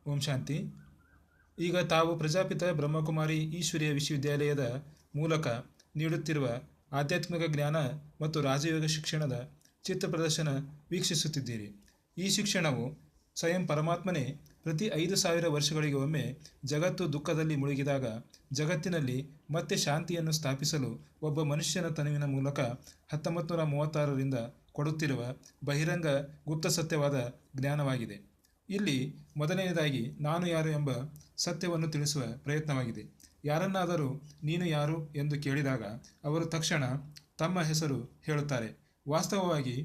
ಓಂ ಶಾಂತಿ. ಈಗ ತಾವು ಪ್ರಜಾಪಿತ ಬ್ರಹ್ಮಕುಮಾರಿ ಈಶ್ವರೀಯ ವಿಶ್ವವಿದ್ಯಾಲಯದ ಮೂಲಕ ನೀಡುತ್ತಿರುವ ಆಧ್ಯಾತ್ಮಿಕ ಜ್ಞಾನ ಮತ್ತು ರಾಜಯೋಗ ಶಿಕ್ಷಣದ ಚಿತ್ರ ಪ್ರದರ್ಶನ ವೀಕ್ಷಿಸುತ್ತಿದ್ದೀರಿ. ಈ ಶಿಕ್ಷಣವು ಸ್ವಯಂ ಪರಮಾತ್ಮನೇ ಪ್ರತಿ 5,000 ವರ್ಷಗಳಿಗೆ ಒಮ್ಮೆ ಜಗತ್ತು ದುಃಖದಲ್ಲಿ ಮುಳುಗಿದಾಗ ಜಗತ್ತಿನಲ್ಲಿ ಮತ್ತೆ ಶಾಂತಿಯನ್ನು ಸ್ಥಾಪಿಸಲು ಒಬ್ಬ ಮನುಷ್ಯನ ತನುವಿನ ಮೂಲಕ 1936ರಿಂದ ಕೊಡುತ್ತಿರುವ ಬಹಿರಂಗ ಗುಪ್ತ ಸತ್ಯವಾದ ಜ್ಞಾನವಾಗಿದೆ. ಇಲ್ಲಿ ಮೊದಲನೆಯದಾಗಿ ನಾನು ಯಾರು ಎಂಬ ಸತ್ಯವನ್ನು ತಿಳಿಸುವ ಪ್ರಯತ್ನವಾಗಿದೆ. ಯಾರನ್ನಾದರೂ ನೀನು ಯಾರು ಎಂದು ಕೇಳಿದಾಗ ಅವರು ತಕ್ಷಣ ತಮ್ಮ ಹೆಸರು ಹೇಳುತ್ತಾರೆ. ವಾಸ್ತವವಾಗಿ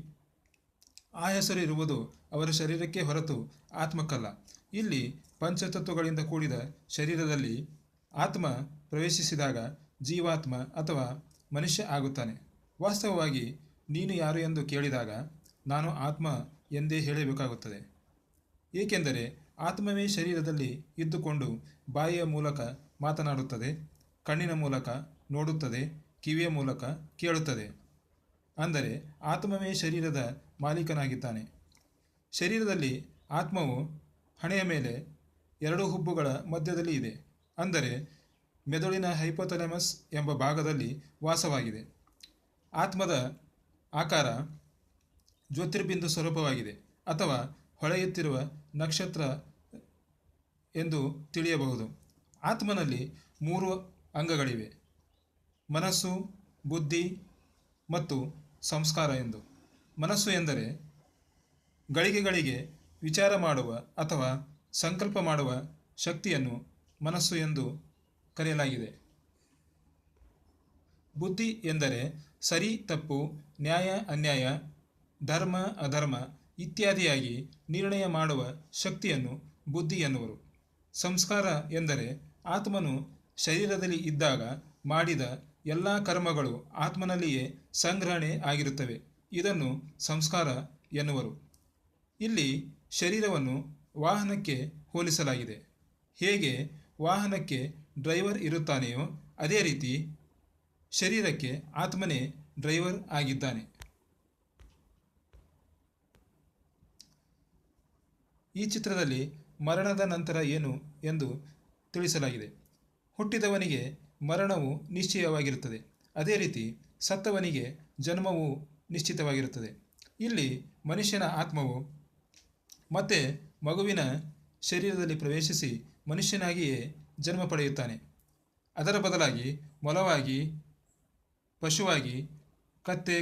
ಆ ಹೆಸರು ಇರುವುದು ಅವರ ಶರೀರಕ್ಕೆ ಹೊರತು ಆತ್ಮಕ್ಕಲ್ಲ. ಇಲ್ಲಿ ಪಂಚತತ್ವಗಳಿಂದ ಕೂಡಿದ ಶರೀರದಲ್ಲಿ ಆತ್ಮ ಪ್ರವೇಶಿಸಿದಾಗ ಜೀವಾತ್ಮ ಅಥವಾ ಮನುಷ್ಯ ಆಗುತ್ತಾನೆ. ವಾಸ್ತವವಾಗಿ ನೀನು ಯಾರು ಎಂದು ಕೇಳಿದಾಗ ನಾನು ಆತ್ಮ ಎಂದೇ ಹೇಳಬೇಕಾಗುತ್ತದೆ. ಏಕೆಂದರೆ ಆತ್ಮವೇ ಶರೀರದಲ್ಲಿ ಇದ್ದುಕೊಂಡು ಬಾಯಿಯ ಮೂಲಕ ಮಾತನಾಡುತ್ತದೆ, ಕಣ್ಣಿನ ಮೂಲಕ ನೋಡುತ್ತದೆ, ಕಿವಿಯ ಮೂಲಕ ಕೇಳುತ್ತದೆ. ಅಂದರೆ ಆತ್ಮವೇ ಶರೀರದ ಮಾಲೀಕನಾಗಿದ್ದಾನೆ. ಶರೀರದಲ್ಲಿ ಆತ್ಮವು ಹಣೆಯ ಮೇಲೆ 2 ಹುಬ್ಬುಗಳ ಮಧ್ಯದಲ್ಲಿ ಇದೆ. ಅಂದರೆ ಮೆದುಳಿನ ಹೈಪೋಥಾಲಮಸ್ ಎಂಬ ಭಾಗದಲ್ಲಿ ವಾಸವಾಗಿದೆ. ಆತ್ಮದ ಆಕಾರ ಜ್ಯೋತಿರ್ಬಿಂದು ಸ್ವರೂಪವಾಗಿದೆ ಅಥವಾ ಹೊಳೆಯುತ್ತಿರುವ ನಕ್ಷತ್ರ ಎಂದು ತಿಳಿಯಬಹುದು. ಆತ್ಮನಲ್ಲಿ 3 ಅಂಗಗಳಿವೆ: ಮನಸ್ಸು, ಬುದ್ಧಿ ಮತ್ತು ಸಂಸ್ಕಾರ ಎಂದು. ಮನಸ್ಸು ಎಂದರೆ ಗಳಿಗೆಗಳಿಗೆ ವಿಚಾರ ಮಾಡುವ ಅಥವಾ ಸಂಕಲ್ಪ ಮಾಡುವ ಶಕ್ತಿಯನ್ನು ಮನಸ್ಸು ಎಂದು ಕರೆಯಲಾಗಿದೆ. ಬುದ್ಧಿ ಎಂದರೆ ಸರಿ ತಪ್ಪು, ನ್ಯಾಯ ಅನ್ಯಾಯ, ಧರ್ಮ ಅಧರ್ಮ ಇತ್ಯಾದಿಯಾಗಿ ನಿರ್ಣಯ ಮಾಡುವ ಶಕ್ತಿಯನ್ನು ಬುದ್ಧಿ ಎನ್ನುವರು. ಸಂಸ್ಕಾರ ಎಂದರೆ ಆತ್ಮನು ಶರೀರದಲ್ಲಿ ಇದ್ದಾಗ ಮಾಡಿದ ಎಲ್ಲ ಕರ್ಮಗಳು ಆತ್ಮನಲ್ಲಿಯೇ ಸಂಗ್ರಹಣೆ ಆಗಿರುತ್ತವೆ. ಇದನ್ನು ಸಂಸ್ಕಾರ ಎನ್ನುವರು. ಇಲ್ಲಿ ಶರೀರವನ್ನು ವಾಹನಕ್ಕೆ ಹೋಲಿಸಲಾಗಿದೆ. ಹೇಗೆ ವಾಹನಕ್ಕೆ ಡ್ರೈವರ್ ಇರುತ್ತಾನೆಯೋ ಅದೇ ರೀತಿ ಶರೀರಕ್ಕೆ ಆತ್ಮನೇ ಡ್ರೈವರ್ ಆಗಿದ್ದಾನೆ. ಈ ಚಿತ್ರದಲ್ಲಿ ಮರಣದ ನಂತರ ಏನು ಎಂದು ತಿಳಿಸಲಾಗಿದೆ. ಹುಟ್ಟಿದವನಿಗೆ ಮರಣವು ನಿಶ್ಚಯವಾಗಿರುತ್ತದೆ. ಅದೇ ರೀತಿ ಸತ್ತವನಿಗೆ ಜನ್ಮವು ನಿಶ್ಚಿತವಾಗಿರುತ್ತದೆ. ಇಲ್ಲಿ ಮನುಷ್ಯನ ಆತ್ಮವು ಮತ್ತೆ ಮಗುವಿನ ಶರೀರದಲ್ಲಿ ಪ್ರವೇಶಿಸಿ ಮನುಷ್ಯನಾಗಿಯೇ ಜನ್ಮ ಪಡೆಯುತ್ತಾನೆ. ಅದರ ಬದಲಾಗಿ ಮೊಲವಾಗಿ, ಪಶುವಾಗಿ, ಕತ್ತೆ